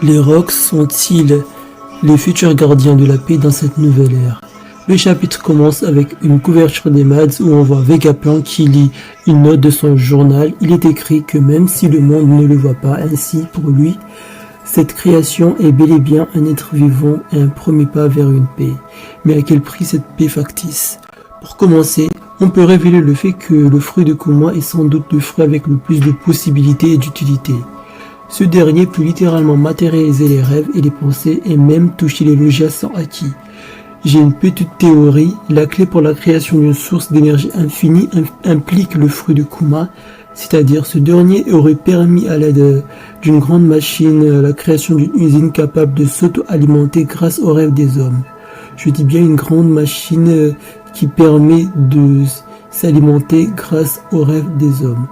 Les Rocs sont-ils les futurs gardiens de la paix dans cette nouvelle ère? Le chapitre commence avec une couverture des Mads où on voit Vegapunk qui lit une note de son journal. Il est écrit que même si le monde ne le voit pas ainsi pour lui, cette création est bel et bien un être vivant et un premier pas vers une paix. Mais à quel prix cette paix factice? Pour commencer, on peut révéler le fait que le fruit de Kuma est sans doute le fruit avec le plus de possibilités et d'utilité. Ce dernier peut littéralement matérialiser les rêves et les pensées et même toucher les logias sans acquis. J'ai une petite théorie, la clé pour la création d'une source d'énergie infinie implique le fruit de Kuma, c'est-à-dire ce dernier aurait permis à l'aide d'une grande machine la création d'une usine capable de s'auto-alimenter grâce aux rêves des hommes. Je dis bien une grande machine qui permet de s'alimenter grâce aux rêves des hommes.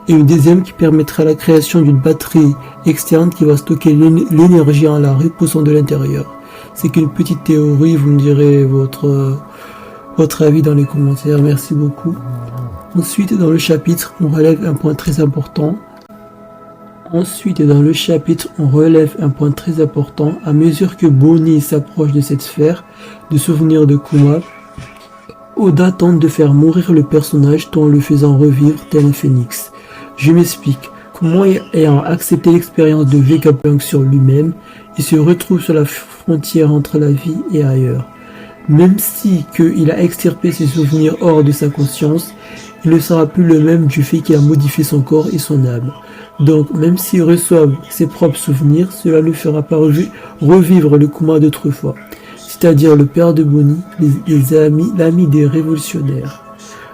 Et une deuxième qui permettra la création d'une batterie externe qui va stocker l'énergie en la repoussant de l'intérieur. C'est qu'une petite théorie, vous me direz votre avis dans les commentaires, merci beaucoup. Ensuite, dans le chapitre, on relève un point très important. À mesure que Bonnie s'approche de cette sphère de souvenirs de Kuma, Oda tente de faire mourir le personnage tout en le faisant revivre tel un phénix. Je m'explique. Kuma ayant accepté l'expérience de Vegapunk sur lui-même, il se retrouve sur la frontière entre la vie et ailleurs. Même si il a extirpé ses souvenirs hors de sa conscience, il ne sera plus le même du fait qu'il a modifié son corps et son âme. Donc, même s'il reçoit ses propres souvenirs, cela ne fera pas revivre le Kuma d'autrefois, c'est-à-dire le père de Bonnie, l'ami des révolutionnaires.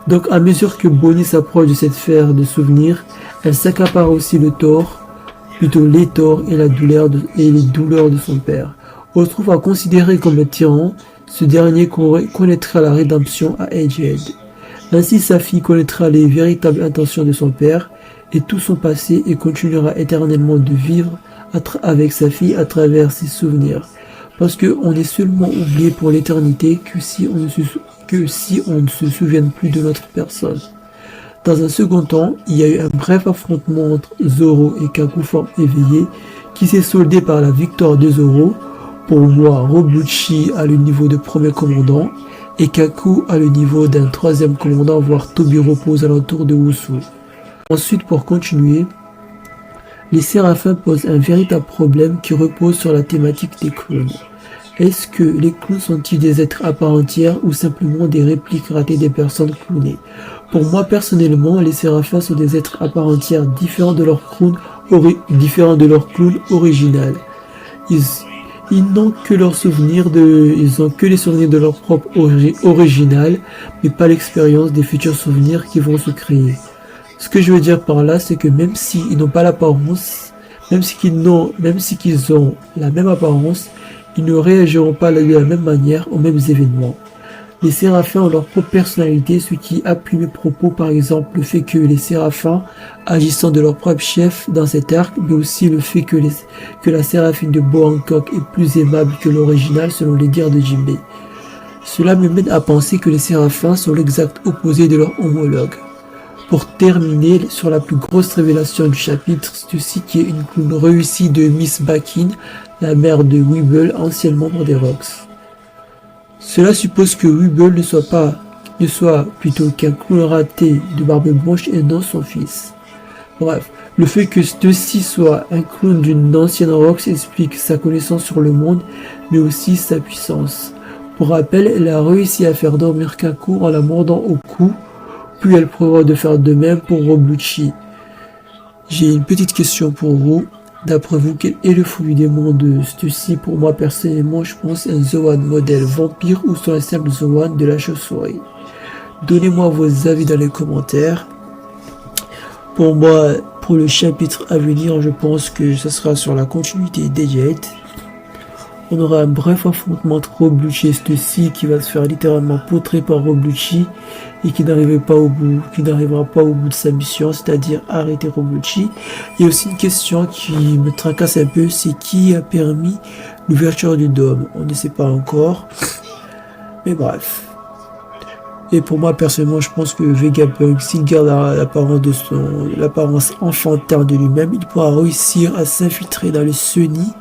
Donc, à mesure que Bonnie s'approche de cette sphère de souvenirs, elle s'accapare aussi les torts et les douleurs de son père. On se trouve à considérer comme un tyran, ce dernier connaîtra la rédemption à Egghead. Ainsi, sa fille connaîtra les véritables intentions de son père et tout son passé et continuera éternellement de vivre avec sa fille à travers ses souvenirs. Parce qu'on est seulement oublié pour l'éternité que si on ne se souvient plus de notre personne. Dans un second temps, il y a eu un bref affrontement entre Zoro et Kaku forme éveillée qui s'est soldé par la victoire de Zoro. Pour moi, Robuchi a le niveau de premier commandant et Kaku a le niveau d'un troisième commandant, voire Tobiropo aux alentours de Wusu. Ensuite, pour continuer, les séraphins posent un véritable problème qui repose sur la thématique des clones. Est-ce que les clones sont-ils des êtres à part entière ou simplement des répliques ratées des personnes clonées? Pour moi, personnellement, les séraphins sont des êtres à part entière différents de leur clone original. Ils n'ont que les souvenirs de leur propre original, mais pas l'expérience des futurs souvenirs qui vont se créer. Ce que je veux dire par là, c'est que même s'ils n'ont pas l'apparence, même s'ils ont la même apparence, ils ne réagiront pas de la même manière aux mêmes événements. Les séraphins ont leur propre personnalité, ce qui appuie mes propos, par exemple le fait que les séraphins agissant de leur propre chef dans cet arc, mais aussi le fait que la séraphine de Boa Hancock est plus aimable que l'original selon les dires de Jinbei. Cela me mène à penser que les séraphins sont l'exact opposé de leur homologue. Pour terminer sur la plus grosse révélation du chapitre, ceci qui est une clown réussie de Miss Bakin, la mère de Weeble, ancien membre des Rocs. Cela suppose que Weeble ne soit plutôt qu'un clown raté de Barbe Blanche et non son fils. Bref, le fait que ceci soit un clown d'une ancienne Rocs explique sa connaissance sur le monde, mais aussi sa puissance. Pour rappel, elle a réussi à faire dormir Kaku en la mordant au cou, puis elle prévoit de faire de même pour Robuchi. J'ai une petite question pour vous. D'après vous, quel est le fruit du démon de ceci? Pour moi, personnellement, je pense un Zoan modèle vampire ou soit un simple Zoan de la chauve-souris. Donnez-moi vos avis dans les commentaires. Pour moi, pour le chapitre à venir, je pense que ce sera sur la continuité d'Egghead. On aura un bref affrontement entre Robuchi et ceci qui va se faire littéralement poutrer par Robuchi et qui n'arrivera pas au bout de sa mission, c'est-à-dire arrêter Robuchi. Il y a aussi une question qui me tracasse un peu, c'est qui a permis l'ouverture du dôme? On ne sait pas encore. Mais bref. Et pour moi, personnellement, je pense que Vegapunk, s'il garde l'apparence enfantine de lui-même, il pourra réussir à s'infiltrer dans le Sunny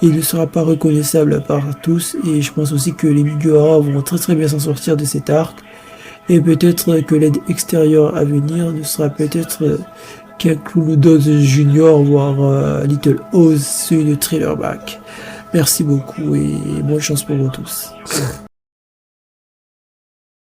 et il ne sera pas reconnaissable par tous. Et je pense aussi que les Mugiwara vont très très bien s'en sortir de cet arc. Et peut-être que l'aide extérieure à venir ne sera peut-être qu'un Clowndos Junior, voire Little Oz, celui de Thriller Back. Merci beaucoup et bonne chance pour vous tous.